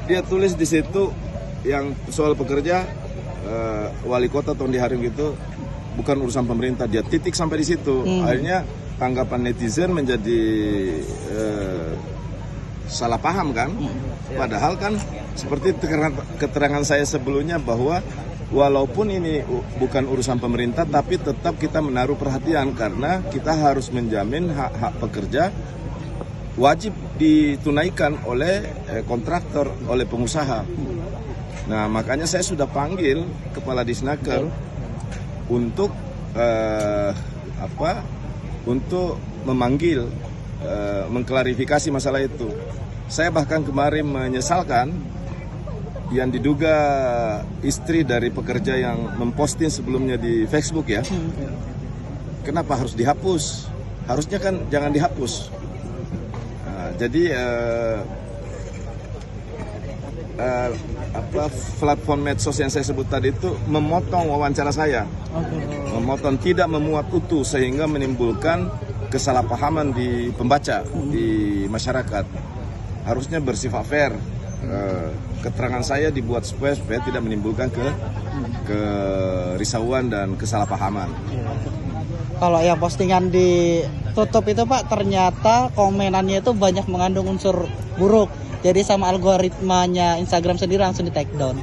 Dia tulis di situ yang soal pekerja, wali kota Tondi Harim gitu bukan urusan pemerintah. Dia titik sampai di situ. Akhirnya tanggapan netizen menjadi salah paham kan. Padahal kan seperti keterangan saya sebelumnya bahwa walaupun ini bukan urusan pemerintah, tapi tetap kita menaruh perhatian karena kita harus menjamin hak-hak pekerja wajib ditunaikan oleh kontraktor, oleh pengusaha. Nah, makanya saya sudah panggil Kepala Disnaker untuk untuk memanggil, mengklarifikasi masalah itu. Saya bahkan kemarin menyesalkan yang diduga istri dari pekerja yang memposting sebelumnya di Facebook ya. Kenapa harus dihapus? Harusnya kan jangan dihapus. Nah, jadi platform medsos yang saya sebut tadi itu memotong wawancara saya, memotong, tidak memuat utuh sehingga menimbulkan kesalahpahaman di pembaca, di masyarakat. Harusnya bersifat fair. Keterangan saya dibuat supaya tidak menimbulkan kerisauan dan kesalahpahaman. Kalau yang postingan ditutup itu Pak, ternyata komenannya itu banyak mengandung unsur buruk. Jadi sama algoritmanya Instagram sendiri langsung di take down.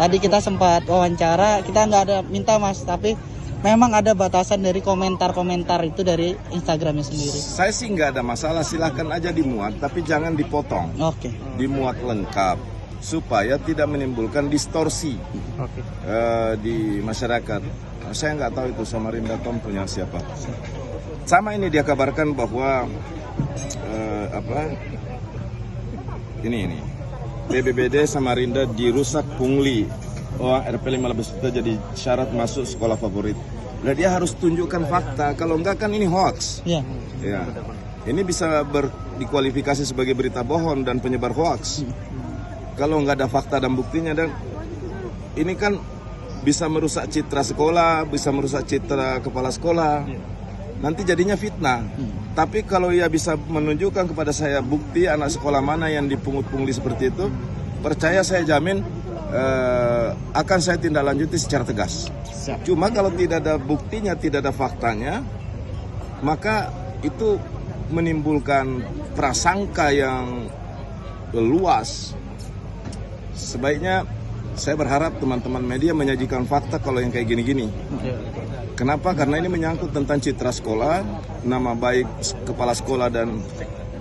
Tadi kita sempat wawancara, kita nggak ada minta Mas, tapi memang ada batasan dari komentar-komentar itu dari Instagramnya sendiri. Saya sih nggak ada masalah, silahkan aja dimuat, tapi jangan dipotong. Oke. Dimuat lengkap supaya tidak menimbulkan distorsi di masyarakat. Saya nggak tahu itu Samarinda Tom punya siapa. Sama ini dia kabarkan bahwa ini BBBD Samarinda dirusak pungli. RP 15 juta jadi syarat masuk sekolah favorit. Nah, dia harus tunjukkan fakta. Kalau enggak kan ini hoax. Ya. Ini bisa dikualifikasi sebagai berita bohong dan penyebar hoax. Kalau enggak ada fakta dan buktinya, dan ini kan bisa merusak citra sekolah, bisa merusak citra kepala sekolah. Nanti jadinya fitnah. Tapi kalau ia bisa menunjukkan kepada saya bukti anak sekolah mana yang dipungut pungli seperti itu, percaya saya jamin akan saya tindak lanjuti secara tegas. Cuma kalau tidak ada buktinya, tidak ada faktanya, maka itu menimbulkan prasangka yang luas. Sebaiknya saya berharap teman-teman media menyajikan fakta kalau yang kayak gini-gini. Kenapa? Karena ini menyangkut tentang citra sekolah, nama baik kepala sekolah dan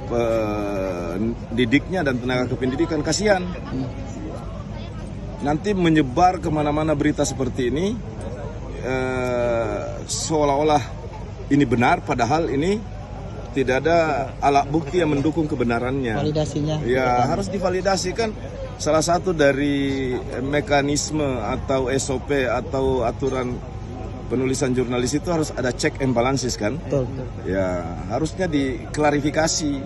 pendidiknya dan tenaga kependidikan. Kasihan. Nanti menyebar kemana-mana berita seperti ini, seolah-olah ini benar, padahal ini tidak ada alat bukti yang mendukung kebenarannya. Validasinya. Ya, harus divalidasikan. Salah satu dari mekanisme atau SOP atau aturan penulisan jurnalis itu harus ada check and balances kan? Betul. Ya, harusnya diklarifikasi.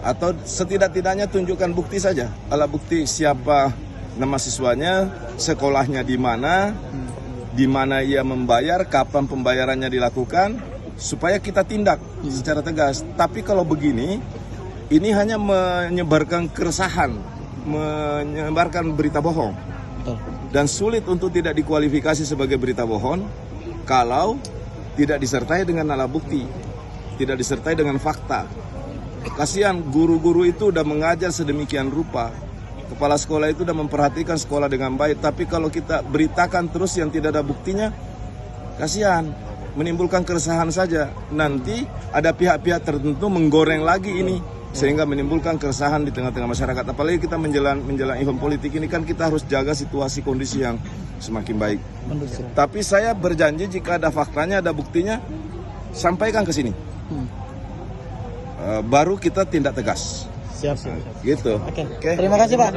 Atau setidak-tidaknya tunjukkan bukti saja. Alat bukti siapa nama siswanya, sekolahnya di mana ia membayar, kapan pembayarannya dilakukan, supaya kita tindak secara tegas. Tapi kalau begini, ini hanya menyebarkan keresahan, menyebarkan berita bohong. Dan sulit untuk tidak dikualifikasi sebagai berita bohong kalau tidak disertai dengan alat bukti, tidak disertai dengan fakta. Kasihan, guru-guru itu udah mengajar sedemikian rupa. Kepala sekolah itu sudah memperhatikan sekolah dengan baik, tapi kalau kita beritakan terus yang tidak ada buktinya, kasihan, menimbulkan keresahan saja. Nanti ada pihak-pihak tertentu menggoreng lagi ini, sehingga menimbulkan keresahan di tengah-tengah masyarakat. Apalagi kita menjelang event politik ini kan kita harus jaga situasi kondisi yang semakin baik. Tapi saya berjanji jika ada faktanya, ada buktinya, sampaikan ke sini. Baru kita tindak tegas. Siap. Gitu. Oke. Terima kasih Pak.